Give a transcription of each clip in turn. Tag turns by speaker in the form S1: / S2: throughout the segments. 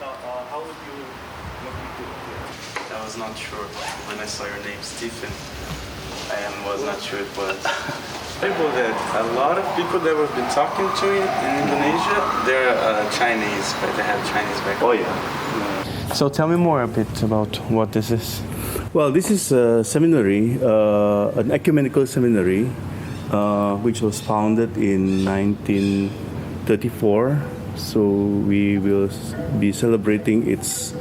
S1: how would you look into it?
S2: I was not sure when I saw your name, Stephen. I was not sure it was. People that a lot of people that we've been talking to in Indonesia, they're Chinese, but they have Chinese background.
S1: Oh yeah.
S3: So tell me more a bit about what this is.
S4: Well, this is a seminary, an ecumenical seminary, which was founded in 1934. So we will be celebrating its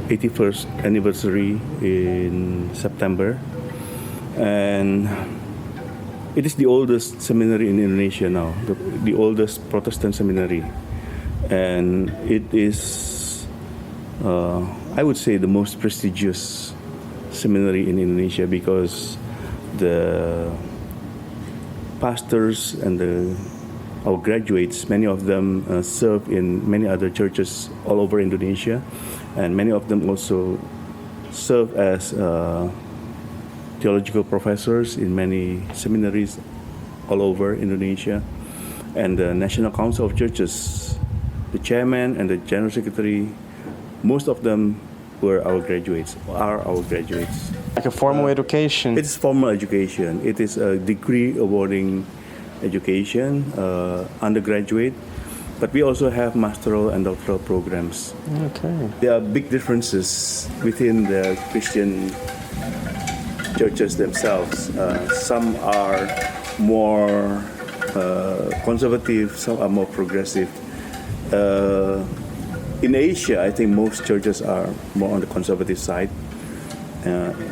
S4: 81st anniversary in September. And it is the oldest seminary in Indonesia now, the oldest Protestant seminary. And it is, I would say, the most prestigious seminary in Indonesia because the pastors and our graduates, many of them serve in many other churches all over Indonesia, and many of them also serve as theological professors in many seminaries all over Indonesia. And the National Council of Churches, the chairman and the general secretary, most of them are our graduates.
S3: Like a formal education?
S4: It's formal education. It is a degree awarding education, undergraduate, but we also have masteral and doctoral programs.
S3: Okay.
S4: There are big differences within the Christian churches themselves. Some are more conservative, some are more progressive. In Asia, I think most churches are more on the conservative side.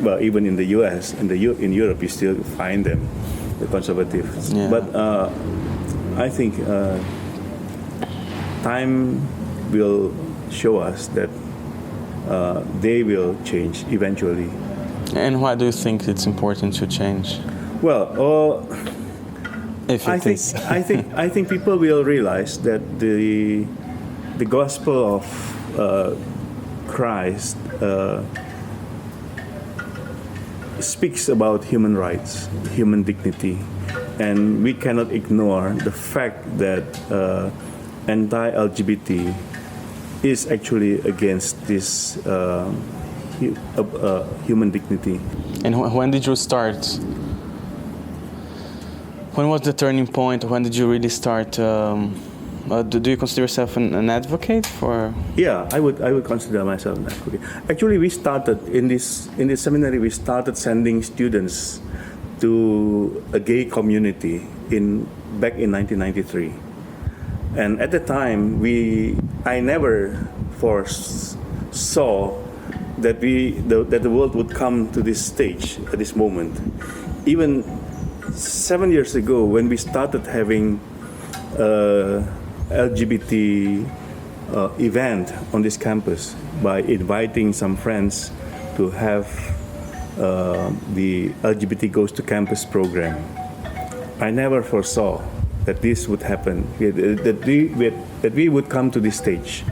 S4: Well, even in the U.S., in Europe, you still find them, the conservatives.
S3: Yeah.
S4: But I think time will show us that they will change eventually.
S3: And why do you think it's important to change?
S4: Well,
S3: If it is.
S4: I think people will realize that the gospel of Christ speaks about human rights, human dignity, and we cannot ignore the fact that anti-LGBT is actually against this human dignity.
S3: And when did you start? When was the turning point? When did you really start? Do you consider yourself an advocate for?
S4: Yeah, I would consider myself an advocate. Actually, we started in this seminary. We started sending students to a gay community back in 1993, and at the time I never foresaw that the world would come to this stage at this moment. Even 7 years ago, when we started having LGBT event on this campus by inviting some friends to have the LGBT Goes to Campus program, I never foresaw that this would happen, that we would come to this stage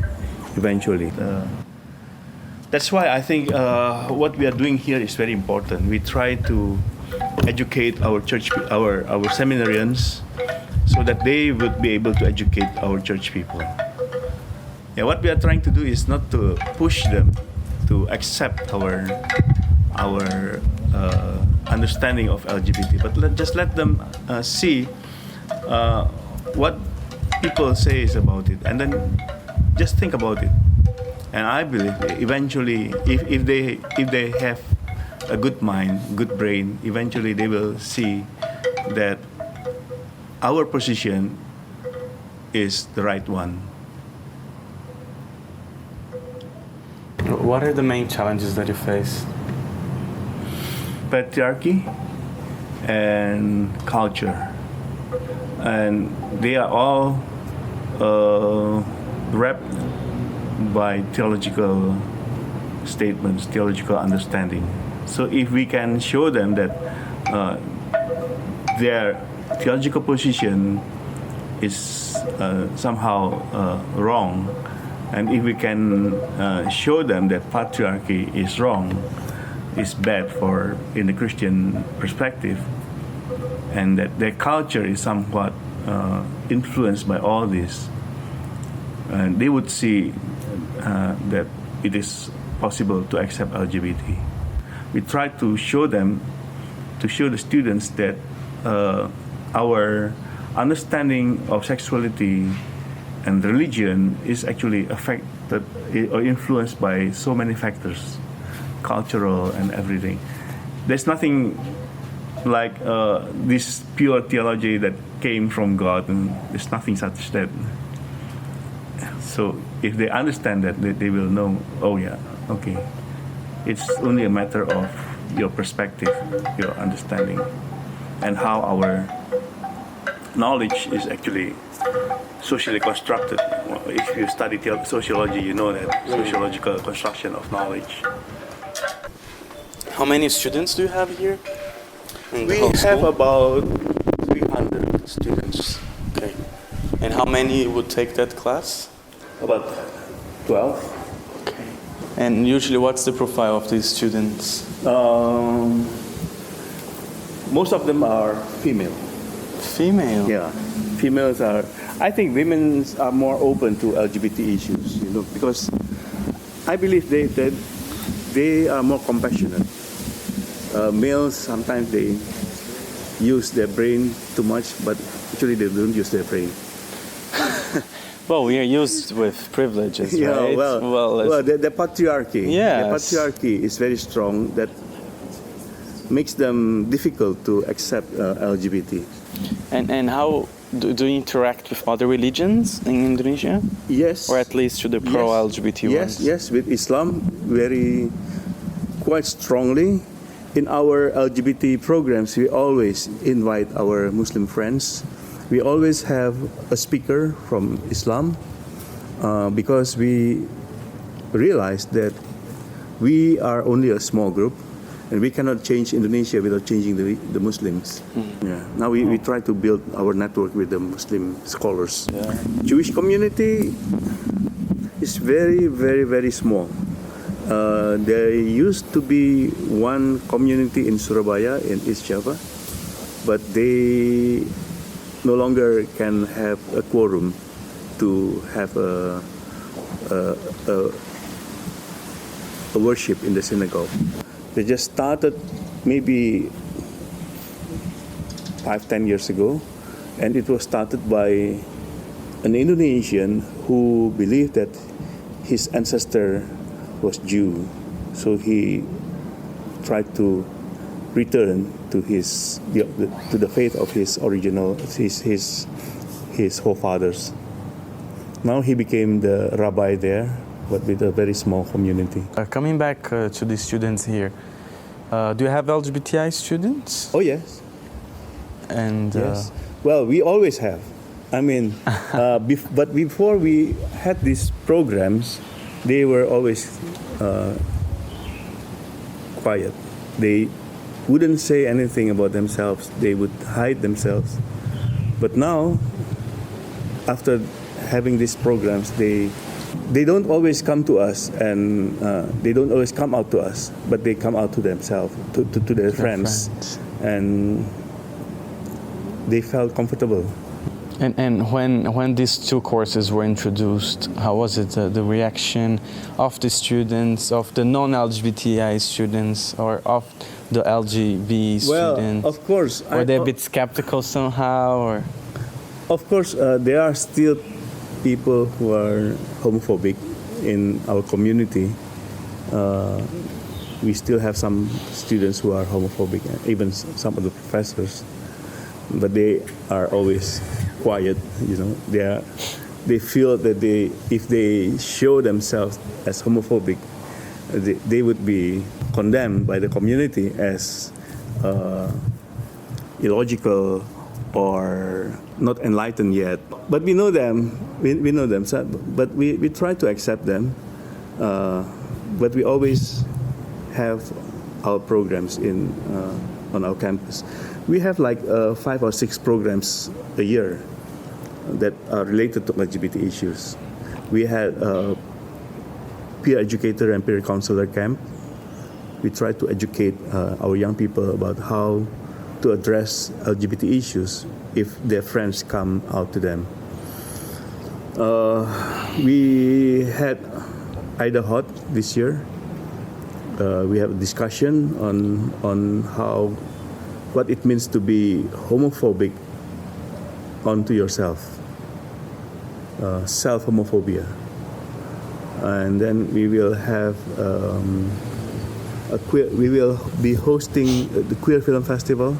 S4: eventually. That's why I think what we are doing here is very important. We try to educate our seminarians so that they would be able to educate our church people. Yeah, what we are trying to do is not to push them to accept our understanding of LGBT, but just let them see what people say is about it, and then just think about it. And I believe eventually, if they have a good mind, good brain, eventually they will see that our position is the right one.
S3: What are the main challenges that you face?
S4: Patriarchy and culture, and they are all wrapped by theological statements, theological understanding. So if we can show them that their theological position is somehow wrong, and if we can show them that patriarchy is wrong, is bad in the Christian perspective, and that their culture is somewhat influenced by all this, and they would see that it is possible to accept LGBT. We try to show them, to show the students that our understanding of sexuality and religion is actually affected or influenced by so many factors, cultural and everything. There's nothing like this pure theology that came from God, and there's nothing such that. So if they understand that, they will know, oh yeah, okay, it's only a matter of your perspective, your understanding, and how our knowledge is actually socially constructed. If you study sociology, you know that sociological construction of knowledge.
S3: How many students do you have here? In the
S4: We
S3: whole
S4: have
S3: school?
S4: about 300 students,
S3: Okay. And how many would take that class?
S4: about 12.
S3: Okay. And usually, what's the profile of these students?
S4: Most of them are female.
S3: Female.
S4: Yeah, females are. I think women are more open to LGBT issues, because I believe they are more compassionate. Males sometimes they use their brain too much, but actually they don't use their brain.
S3: Well, we are used with privileges, right?
S4: Well, the patriarchy.
S3: Yes.
S4: The patriarchy is very strong. That makes them difficult to accept LGBT.
S3: And how do you interact with other religions in Indonesia?
S4: Yes.
S3: Or at least to the pro-LGBT ones?
S4: Yes, with Islam, quite strongly. In our LGBT programs, we always invite our Muslim friends. We always have a speaker from Islam because we realize that we are only a small group and we cannot change Indonesia without changing the Muslims. Yeah. Now we try to build our network with the Muslim scholars.
S3: Yeah.
S4: Jewish community is very, very, very small. There used to be one community in Surabaya, in East Java, but they no longer can have a quorum to have a worship in the synagogue. They just started maybe 5-10 years ago, and it was started by an Indonesian who believed that his ancestor was Jew, so he tried to return to the faith of his original his forefathers. Now he became the rabbi there, but with a very small community.
S3: Coming back to the students here, do you have LGBTI students?
S4: Oh yes,
S3: And
S4: yes. Well, we always have. I mean, but before we had these programs, they were always quiet. They wouldn't say anything about themselves. They would hide themselves. But now, after having these programs, they don't always come to us, and they don't always come out to us, but they come out to themselves, to their friends, and they felt comfortable.
S3: And when these two courses were introduced, how was it, the reaction of the students, of the non-LGBTI students, or of the LGBT students?
S4: Well, of course.
S3: Were they a bit skeptical somehow? Or?
S4: Of course, there are still people who are homophobic in our community. We still have some students who are homophobic, even some of the professors. But they are always quiet, They feel that if they show themselves as homophobic, they would be condemned by the community as illogical or not enlightened yet. But we know them. We know them. But we try to accept them. But we always have our programs on our campus. We have like 5 or 6 programs a year that are related to LGBT issues. We had a peer educator and peer counselor camp. We try to educate our young people about how to address LGBT issues if their friends come out to them. We had Idaho this year. We have a discussion on what it means to be homophobic onto yourself, self-homophobia. And then we will have we will be hosting the Queer Film Festival.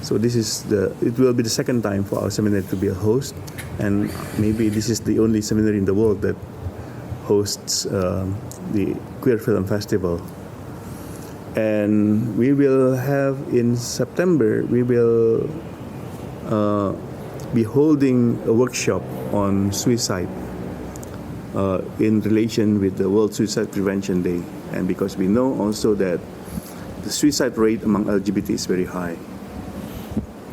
S4: So it will be the second time for our seminary to be a host, and maybe this is the only seminary in the world that hosts the Queer Film Festival. And we will have in September, we will be holding a workshop on suicide in relation with the World Suicide Prevention Day. And because we know also that the suicide rate among LGBT is very high.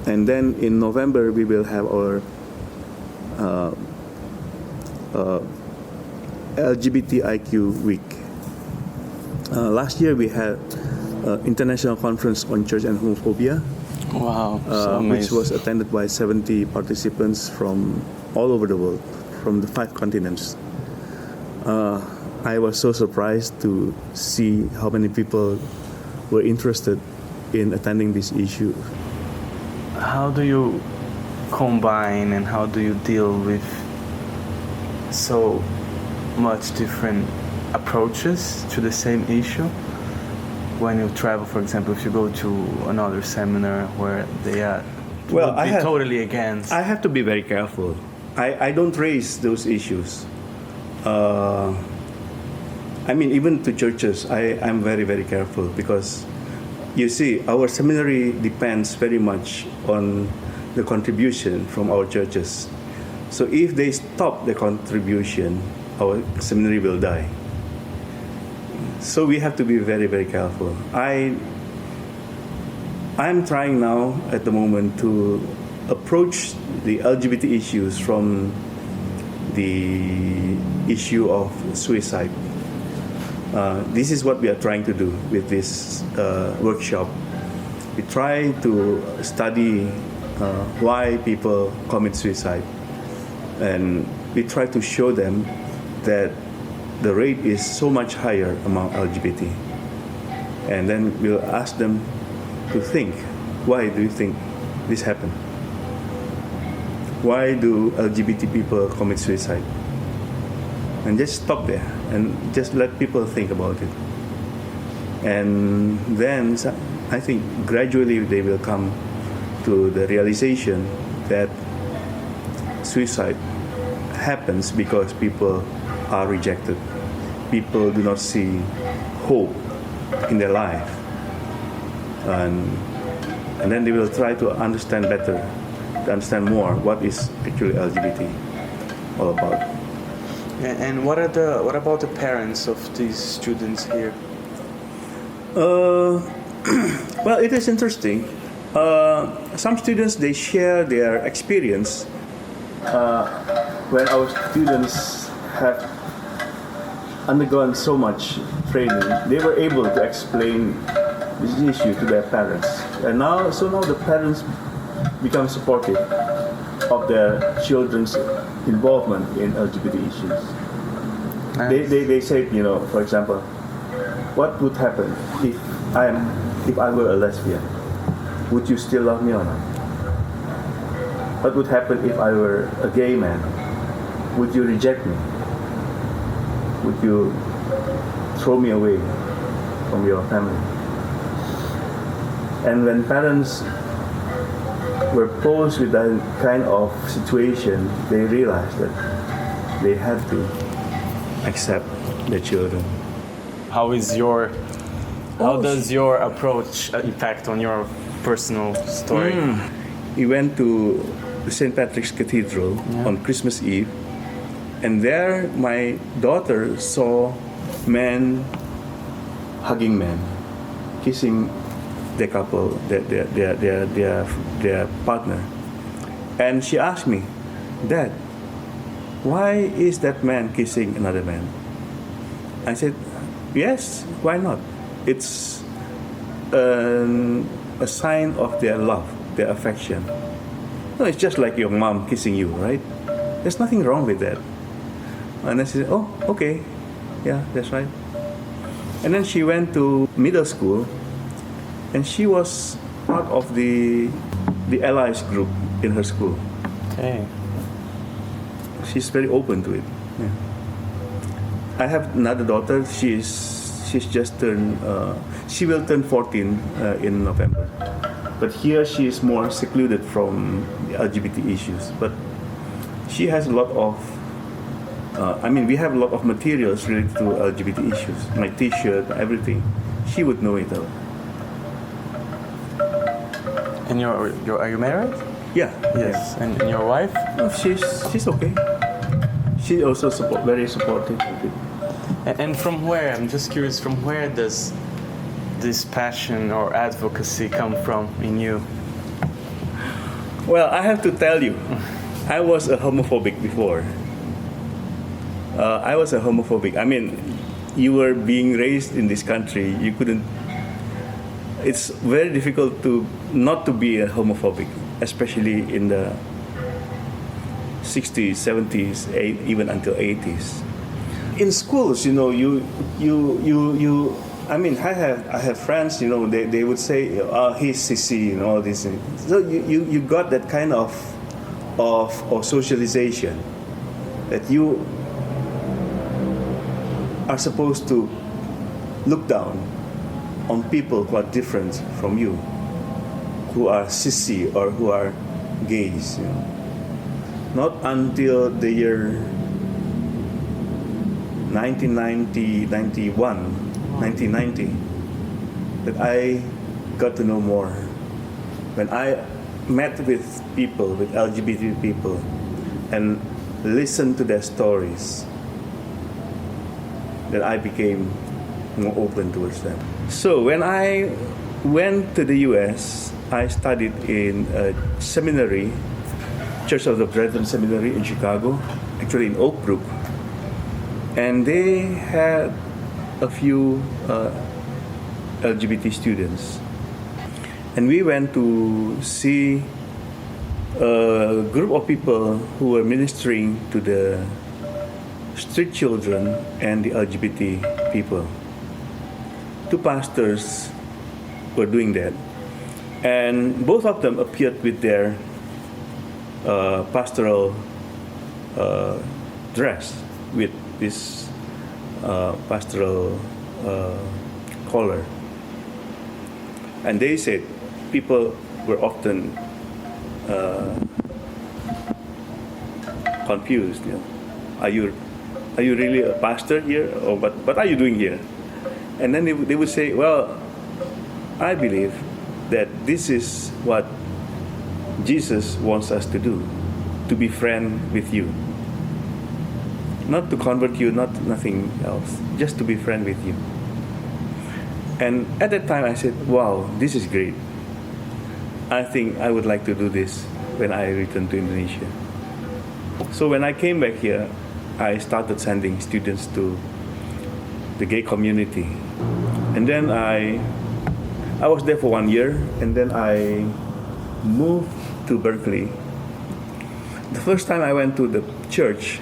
S4: And then in November, we will have our LGBTIQ week. Last year we had International Conference on Church and Homophobia,
S3: Wow, so
S4: which
S3: amazing.
S4: was attended by 70 participants from all over the world, from the 5 continents. I was so surprised to see how many people were interested in attending this issue.
S3: How do you combine and how do you deal with so much different approaches to the same issue? When you travel, for example, if you go to another seminar where they are
S4: Well,
S3: would be totally against.
S4: I have to be very careful. I don't raise those issues. I mean, even to churches, I'm very, very careful because, you see, our seminary depends very much on the contribution from our churches. So if they stop the contribution, our seminary will die. So we have to be very, very careful. I'm trying now at the moment to approach the LGBT issues from the issue of suicide. This is what we are trying to do with this workshop. We try to study why people commit suicide, and we try to show them that the rate is so much higher among LGBT. And then we'll ask them to think, why do you think this happened? Why do LGBT people commit suicide? And just stop there and just let people think about it. And then I think gradually they will come to the realization that suicide happens because people are rejected. People do not see hope in their life. And then they will try to understand better, to understand more what is actually LGBT all about.
S3: And what about the parents of these students here?
S4: Well, it is interesting. Some students, they share their experience when our students have undergone so much training. They were able to explain this issue to their parents. And now the parents become supportive of their children's involvement in LGBT issues.
S3: Nice.
S4: They say, for example, what would happen if I were a lesbian? Would you still love me or not? What would happen if I were a gay man? Would you reject me? Would you throw me away from your family? And when parents were posed with that kind of situation, they realized that they had to accept their children.
S3: How does your approach impact on your personal story?
S4: We went to St. Patrick's Cathedral on Christmas Eve, and there my daughter saw men hugging men, kissing their couple, their partner. And she asked me, "Dad, why is that man kissing another man?" I said, "Yes, why not? It's a sign of their love, their affection. No, it's just like your mom kissing you, right? There's nothing wrong with that." And I said, "Oh, okay." Yeah, that's right. And then she went to middle school, and she was part of the allies group in her school.
S3: Okay.
S4: She's very open to it. Yeah. I have another daughter. She's just turned. She will turn 14 in November. But here she is more secluded from the LGBT issues. But she has a lot of. We have a lot of materials related to LGBT issues. My T-shirt, everything. She would know it all.
S3: And are you married?
S4: Yeah.
S3: Yes. And your wife?
S4: Yeah. She's okay. She also very supportive of it.
S3: And from where? I'm just curious. From where does this passion or advocacy come from in you?
S4: Well, I have to tell you, I was a homophobic before. I was a homophobic. I mean, you were being raised in this country. You couldn't. It's very difficult to not to be a homophobic, especially in the 60s, 70s, even until 80s. In schools, you know, I have friends, you know, they would say, oh, he's sissy, and all this. So you got that kind of socialization that you are supposed to look down on people who are different from you, who are sissy or who are gays. You know. Not until the year 1990 that I got to know more. When I met with people, with LGBT people, and listened to their stories, that I became more open towards them. So when I went to the US, I studied in a seminary, Church of the Brethren Seminary in Chicago, actually in Oak Brook. And they had a few LGBT students. And we went to see a group of people who were ministering to the street children and the LGBT people. Two pastors were doing that. And both of them appeared with their pastoral dress, with this pastoral collar. And they said people were often confused. You know, are you really a pastor here, or what are you doing here? And then they would say, well, I believe that this is what Jesus wants us to do, to be friend with you. Not to convert you, nothing else, just to be friend with you. And at that time I said, wow, this is great. I think I would like to do this when I return to Indonesia. So when I came back here, I started sending students to the gay community. And then I was there for 1 year, and then I moved to Berkeley. The first time I went to the church,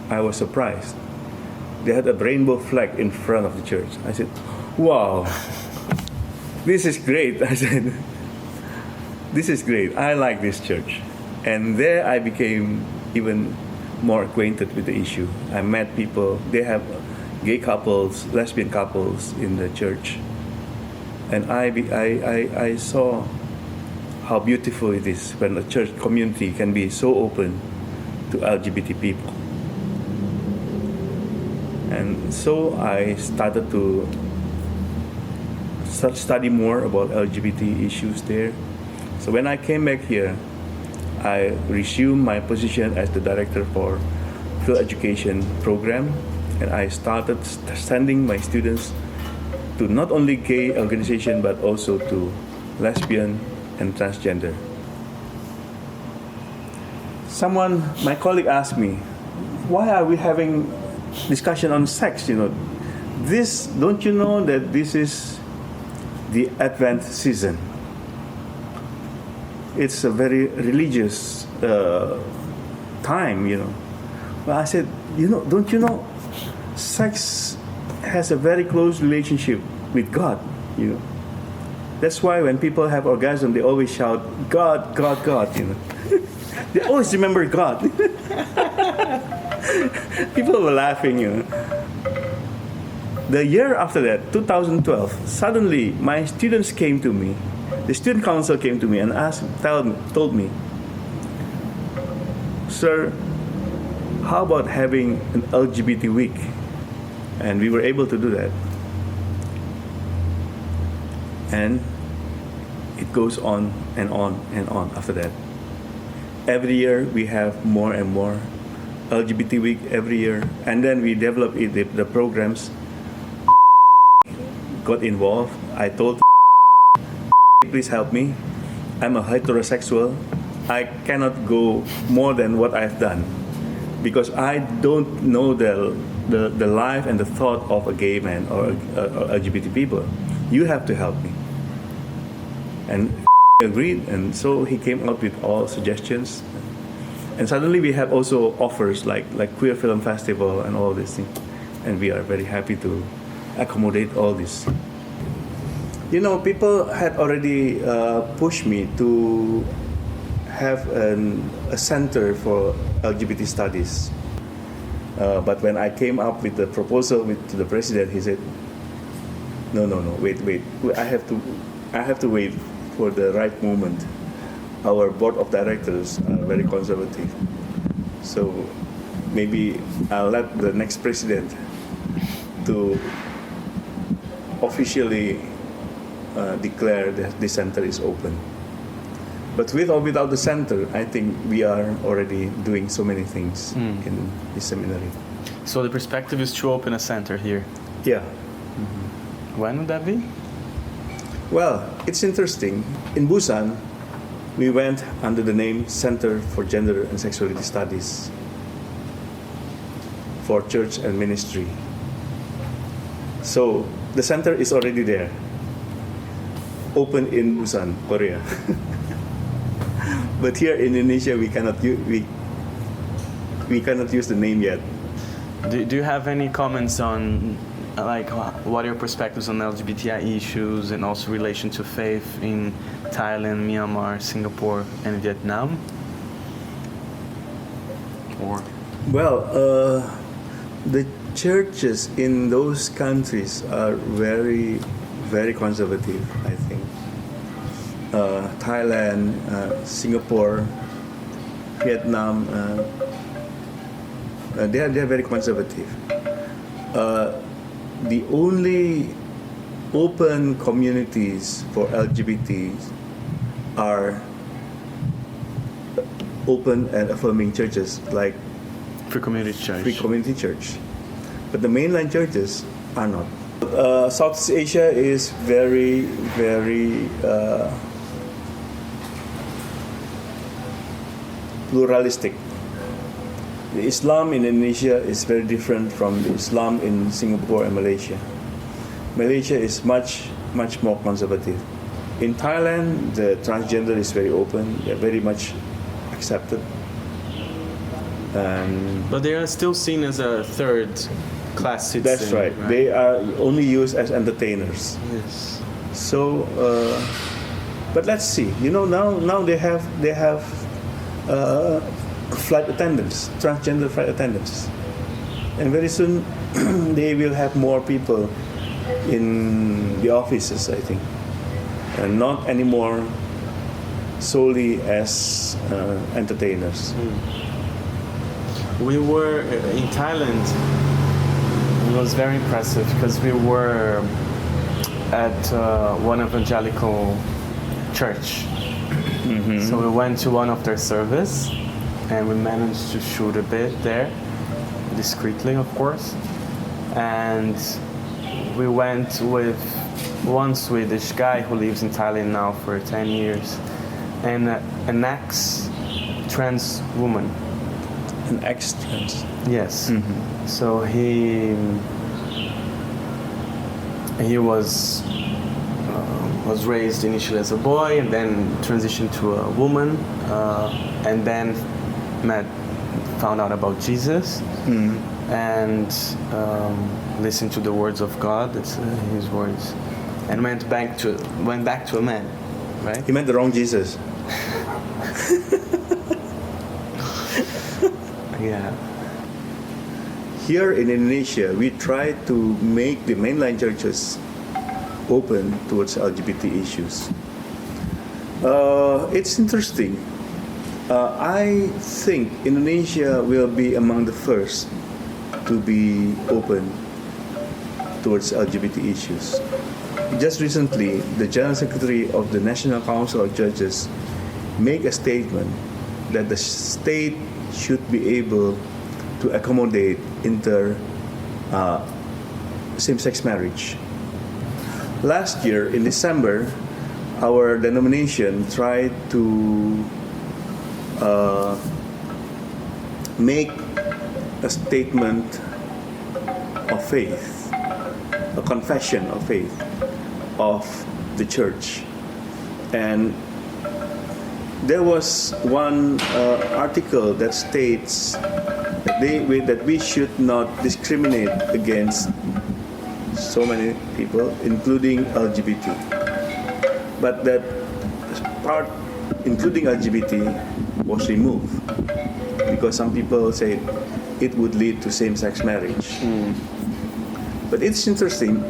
S4: I was surprised. They had a rainbow flag in front of the church. I said, wow, this is great. I said, this is great. I like this church. And there I became even more acquainted with the issue. I met people. They have gay couples, lesbian couples in the church. And I saw how beautiful it is when a church community can be so open to LGBT people. And so I started to study more about LGBT issues there. So when I came back here, I resumed my position as the director for field education program, and I started sending my students to not only gay organization but also to lesbian and transgender. My colleague asked me, why are we having discussion on sex? You know, don't you know that this is the Advent season? It's a very religious time, you know. But I said, don't you know sex has a very close relationship with God, you know. That's why when people have orgasm, they always shout, God, God, God, you know. They always remember God. People were laughing, you know. The year after that, 2012, suddenly my students came to me. The student council came to me and told me, sir, how about having an LGBT week? And we were able to do that. And it goes on and on and on after that. Every year we have more and more LGBT week every year. And then we develop the programs. Got involved. I told please help me. I'm a heterosexual. I cannot go more than what I've done because I don't know the life and the thought of a gay man or LGBT people. You have to help me. And agreed, and so he came out with all suggestions. And suddenly we have also offers like Queer Film Festival and all these things. And we are very happy to accommodate all this. You know, people had already pushed me to have a center for LGBT studies. But when I came up with the proposal to the president, he said, no, wait. I have to wait for the right moment. Our board of directors are very conservative. So maybe I'll let the next president to officially declare that the center is open. But with or without the center, I think we are already doing so many things in the seminary.
S3: So the perspective is to open a center here.
S4: Yeah.
S3: When would that be?
S4: Well, it's interesting. In Busan, we went under the name Center for Gender and Sexuality Studies for Church and Ministry. So the center is already there, open in Busan, Korea. But here in Indonesia, we cannot use the name yet.
S3: Do you have any comments on like what are your perspectives on LGBTI issues and also relation to faith in Thailand, Myanmar, Singapore, and Vietnam? Or
S4: well, the churches in those countries are very, very conservative, I think. Thailand, Singapore, Vietnam, they are very conservative. The only open communities for LGBT are open and affirming churches like
S3: Free Community Church?
S4: Free Community Church. But the mainline churches are not. Southeast Asia is very, very pluralistic. The Islam in Indonesia is very different from the Islam in Singapore and Malaysia. Malaysia is much, much more conservative. In Thailand, the transgender is very open. They're very much accepted.
S3: But they are still seen as a third-class citizen.
S4: That's right. They are only used as entertainers.
S3: Yes.
S4: So, but let's see. You know, now they have flight attendants, transgender flight attendants, and very soon they will have more people in the offices, I think, and not anymore solely as entertainers.
S3: We were in Thailand. It was very impressive because we were at one evangelical church. So we went to one of their service and we managed to shoot a bit there, discreetly of course. And we went with one Swedish guy who lives in Thailand now for 10 years and an ex-trans woman.
S4: An ex-trans?
S3: Yes. So he was raised initially as a boy and then transitioned to a woman, and then found out about Jesus, and listened to the words of God. It's His words, and went back to a man, right?
S4: He meant the wrong Jesus.
S3: Yeah.
S4: Here in Indonesia, we try to make the mainline churches open towards LGBT issues. It's interesting. I think Indonesia will be among the first to be open towards LGBT issues. Just recently, the General Secretary of the National Council of Churches made a statement that the state should be able to accommodate same-sex marriage. Last year, in December, our denomination tried to make a statement of faith, a confession of faith of the church. And there was one article that states that we should not discriminate against so many people, including LGBT. But that part, including LGBT, was removed because some people say it would lead to same-sex marriage. But it's interesting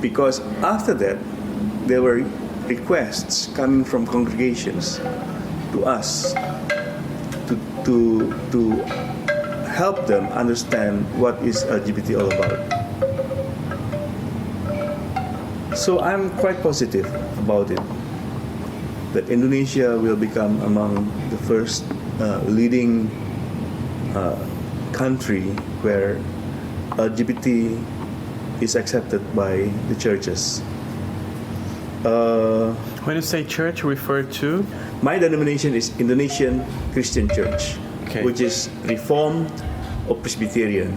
S4: because after that, there were requests coming from congregations to us to help them understand what is LGBT all about. So I'm quite positive about it, that Indonesia will become among the first leading country where LGBT is accepted by the churches.
S3: When you say church, refer to?
S4: My denomination is Indonesian Christian Church,
S3: Okay.
S4: which is Reformed or Presbyterian.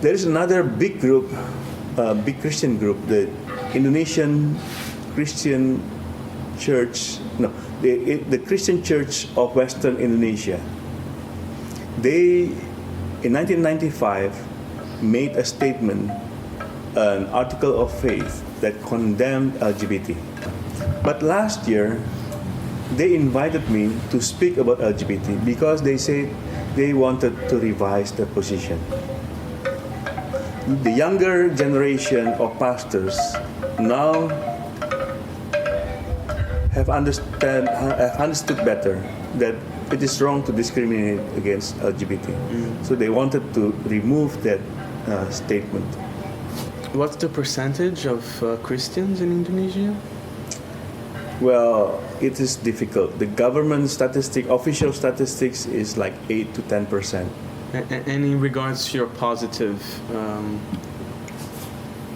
S4: There is another big group, big Christian group, the Indonesian Christian Church, the Christian Church of Western Indonesia. They, in 1995, made a statement, an article of faith that condemned LGBT. But last year, they invited me to speak about LGBT because they said they wanted to revise their position. The younger generation of pastors now have understood better that it is wrong to discriminate against LGBT. So they wanted to remove that statement.
S3: What's the percentage of Christians in Indonesia?
S4: Well, it is difficult. The government official statistics is like 8 to 10%.
S3: And in regards to your positive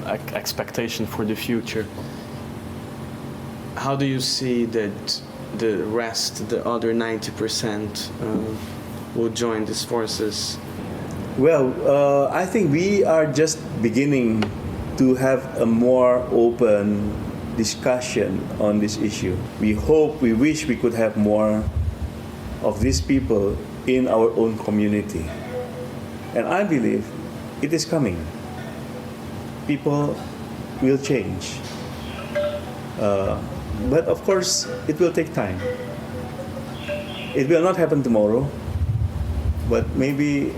S3: expectation for the future, how do you see that the rest, the other 90%, will join these forces?
S4: Well, I think we are just beginning to have a more open discussion on this issue. We wish we could have more of these people in our own community. And I believe it is coming. People will change. But of course, it will take time. It will not happen tomorrow, but maybe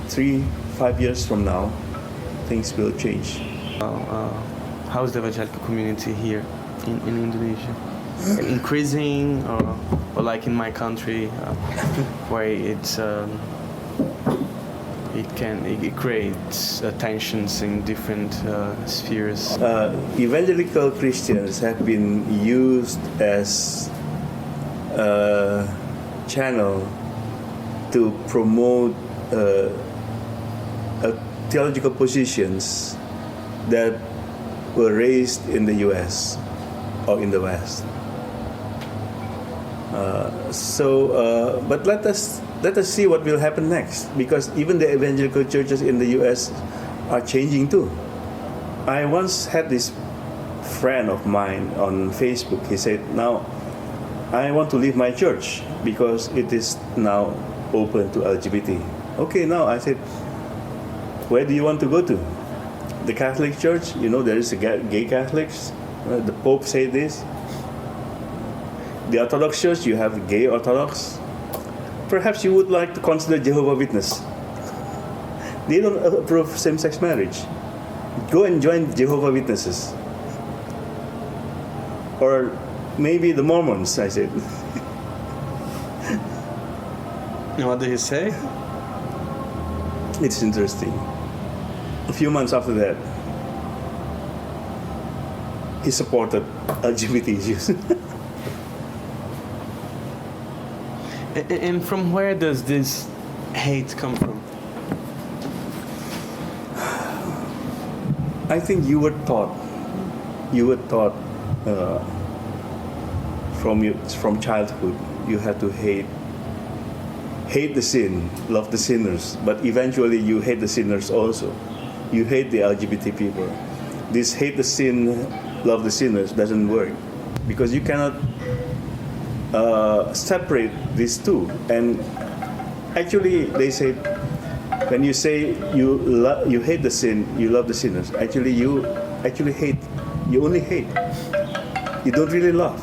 S4: 3-5 years from now, things will change.
S3: How is the evangelical community here in Indonesia? Increasing, or like in my country, where it creates tensions in different spheres?
S4: Evangelical Christians have been used as a channel to promote theological positions that were raised in the US or in the West. But let us see what will happen next, because even the evangelical churches in the US are changing too. I once had this friend of mine on Facebook. He said, "Now, I want to leave my church because it is now open to LGBT." Okay, now I said, where do you want to go to? The Catholic Church? You know, there is a gay Catholics. The Pope said this. The Orthodox Church, you have gay Orthodox. Perhaps you would like to consider Jehovah's Witness. They don't approve same-sex marriage. Go and join Jehovah's Witnesses. Or maybe the Mormons, I said.
S3: What did he say?
S4: It's interesting. A few months after that, he supported LGBT issues.
S3: And from where does this hate come from?
S4: I think you were taught from childhood, you have to hate the sin, love the sinners, but eventually you hate the sinners also. You hate the LGBT people. This hate the sin, love the sinners doesn't work, because you cannot separate these two. And actually, they say, when you say you hate the sin, you love the sinners, actually you only hate. You don't really love,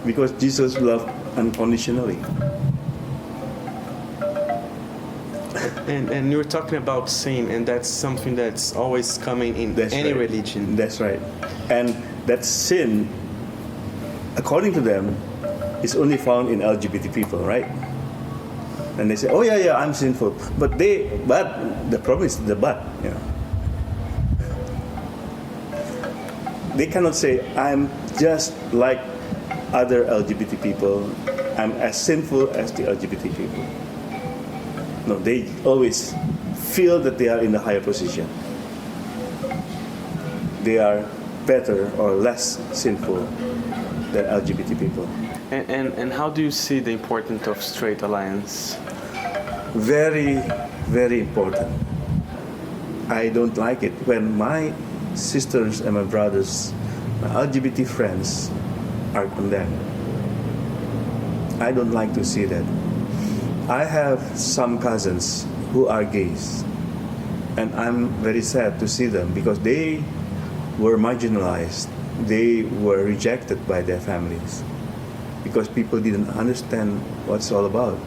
S4: because Jesus loved unconditionally.
S3: And you're talking about sin, and that's something that's always coming in any religion.
S4: That's right. And that sin, according to them, is only found in LGBT people, right? And they say, oh yeah, I'm sinful. But the problem is the but, you know. They cannot say, I'm just like other LGBT people. I'm as sinful as the LGBT people. No, they always feel that they are in a higher position. They are better or less sinful than LGBT people.
S3: And how do you see the importance of straight alliance?
S4: Very, very important. I don't like it when my sisters and my brothers, my LGBT friends, are condemned. I don't like to see that. I have some cousins who are gays, and I'm very sad to see them because they were marginalized. They were rejected by their families because people didn't understand what it's all about.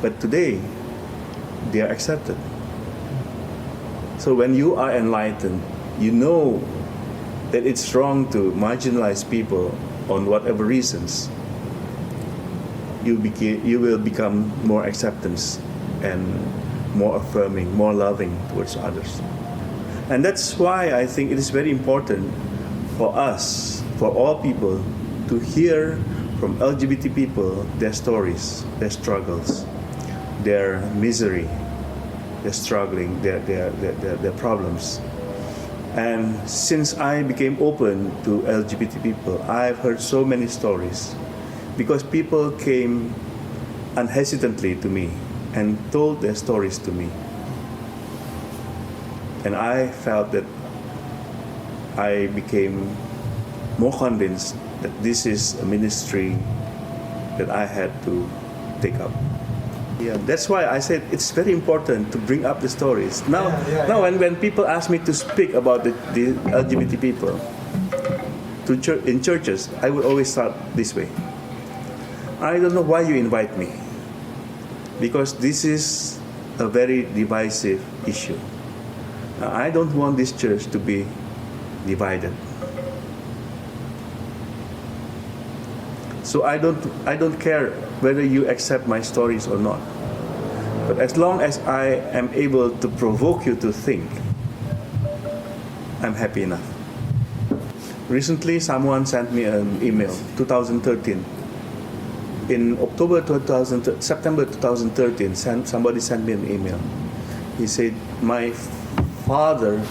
S4: But today, they are accepted. So when you are enlightened, you know that it's wrong to marginalize people on whatever reasons. You will become more acceptance and more affirming, more loving towards others. And that's why I think it is very important for us, for all people, to hear from LGBT people their stories, their struggles, their misery, their struggling, their problems. And since I became open to LGBT people, I've heard so many stories because people came unhesitantly to me and told their stories to me. And I felt that I became more convinced that this is a ministry that I had to take up. Yeah, that's why I said it's very important to bring up the stories. Now, when people ask me to speak about the LGBT people in churches, I would always start this way. I don't know why you invite me, because this is a very divisive issue. I don't want this church to be divided. So I don't care whether you accept my stories or not. But as long as I am able to provoke you to think, I'm happy enough. Recently, someone sent me an email, 2013. In September 2013, somebody sent me an email. He said, my father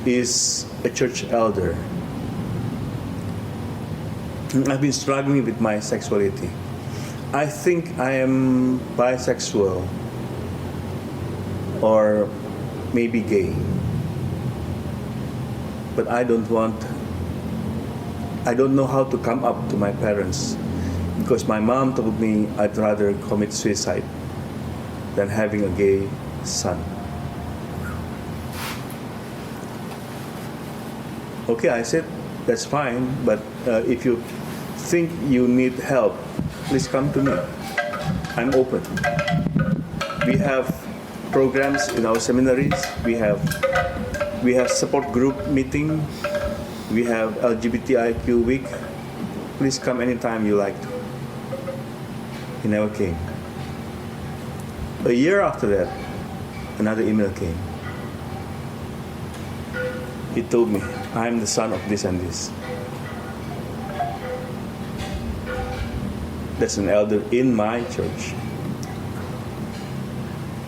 S4: is a church elder. I've been struggling with my sexuality. I think I am bisexual or maybe gay. But I don't know how to come up to my parents because my mom told me I'd rather commit suicide than having a gay son. Okay, I said, that's fine, but if you think you need help, please come to me. I'm open. We have programs in our seminaries. We have support group meeting. We have LGBTIQ week. Please come anytime you like to. He never came. A year after that, another email came. He told me, I'm the son of this and this. That's an elder in my church.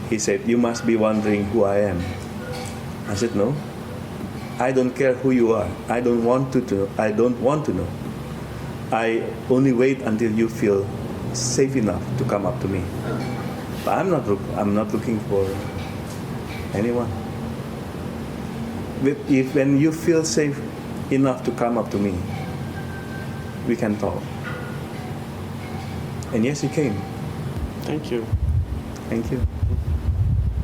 S4: He said, you must be wondering who I am. I said, no. I don't care who you are. I don't want to know. I don't want to know. I only wait until you feel safe enough to come up to me. But I'm not looking for anyone. When you feel safe enough to come up to me, we can talk. And yes, he came.
S2: Thank you.
S4: Thank you.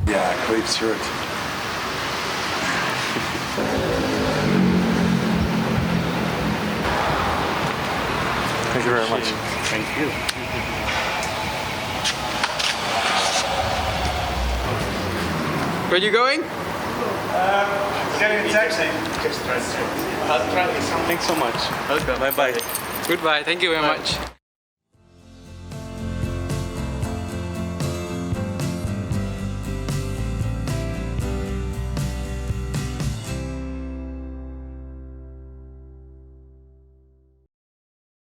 S2: Yeah, great shirt.
S3: Thank you very much.
S2: Thank you.
S5: Where are you going?
S1: Getting a taxi.
S2: I'll try this. Thanks so much.
S5: Welcome.
S2: Bye-bye.
S5: Goodbye. Thank you very much.